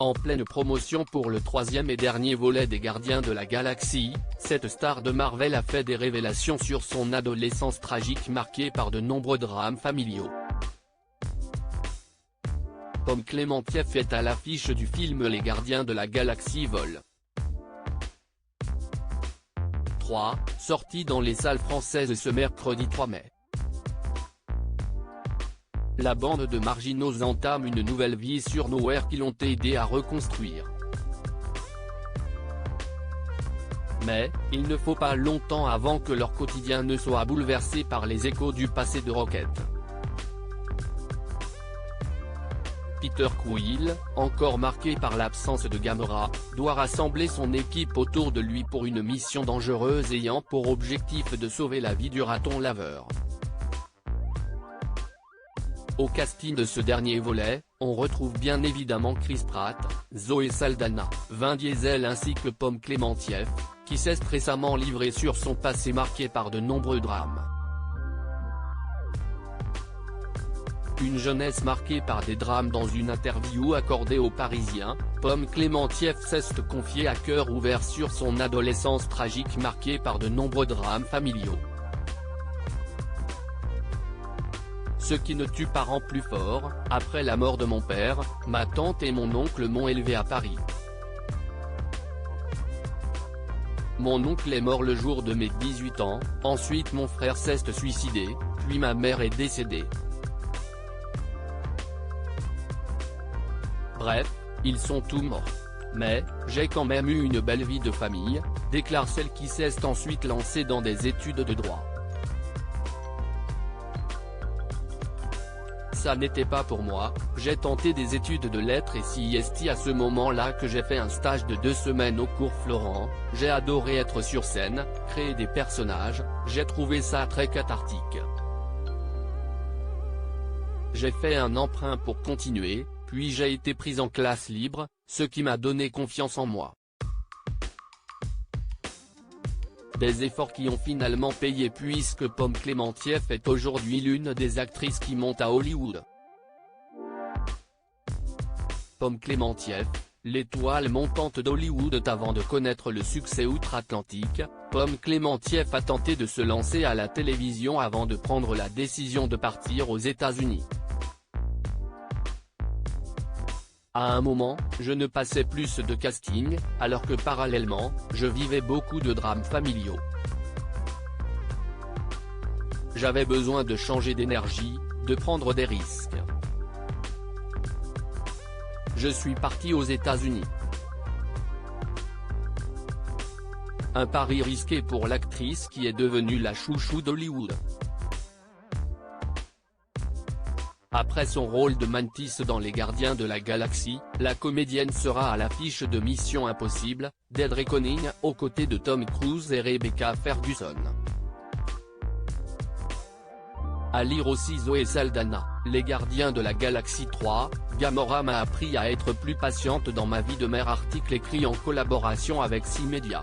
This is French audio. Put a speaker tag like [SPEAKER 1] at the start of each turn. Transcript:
[SPEAKER 1] En pleine promotion pour le troisième et dernier volet des Gardiens de la Galaxie, cette star de Marvel a fait des révélations sur son adolescence tragique marquée par de nombreux drames familiaux. Pom Klementieff est à l'affiche du film Les Gardiens de la Galaxie Vol. 3, sorti dans les salles françaises ce mercredi 3 mai. La bande de marginaux entame une nouvelle vie sur Nowhere qui l'ont aidé à reconstruire. Mais, il ne faut pas longtemps avant que leur quotidien ne soit bouleversé par les échos du passé de Rocket. Peter Quill, encore marqué par l'absence de Gamora, doit rassembler son équipe autour de lui pour une mission dangereuse ayant pour objectif de sauver la vie du raton laveur. Au casting de ce dernier volet, on retrouve bien évidemment Chris Pratt, Zoé Saldana, Vin Diesel ainsi que Pom Klementieff, qui s'est récemment livré sur son passé marqué par de nombreux drames. Une jeunesse marquée par des drames. Dans une interview accordée aux Parisiens, Pom Klementieff s'est confiée à cœur ouvert sur son adolescence tragique marquée par de nombreux drames familiaux. Ce qui ne tue pas rend plus fort. Après la mort de mon père, ma tante et mon oncle m'ont élevé à Paris. Mon oncle est mort le jour de mes 18 ans, ensuite mon frère s'est suicidé, puis ma mère est décédée. Bref, ils sont tous morts. Mais, j'ai quand même eu une belle vie de famille, déclare celle qui s'est ensuite lancée dans des études de droit. Ça n'était pas pour moi, j'ai tenté des études de lettres et c'est à ce moment-là que j'ai fait un stage de 2 semaines au cours Florent, j'ai adoré être sur scène, créer des personnages, j'ai trouvé ça très cathartique. J'ai fait un emprunt pour continuer, puis j'ai été prise en classe libre, ce qui m'a donné confiance en moi. Des efforts qui ont finalement payé puisque Pom Klementieff est aujourd'hui l'une des actrices qui montent à Hollywood. Pom Klementieff, l'étoile montante d'Hollywood. Avant de connaître le succès outre-Atlantique, Pom Klementieff a tenté de se lancer à la télévision avant de prendre la décision de partir aux États-Unis. À un moment, je ne passais plus de casting, alors que parallèlement, je vivais beaucoup de drames familiaux. J'avais besoin de changer d'énergie, de prendre des risques. Je suis parti aux États-Unis. Un pari risqué pour l'actrice qui est devenue la chouchou d'Hollywood. Après son rôle de Mantis dans Les Gardiens de la Galaxie, la comédienne sera à l'affiche de Mission Impossible, Dead Reckoning, aux côtés de Tom Cruise et Rebecca Ferguson. À lire aussi Zoé Saldana, Les Gardiens de la Galaxie 3, Gamora m'a appris à être plus patiente dans ma vie de mère. Article écrit en collaboration avec 6 médias.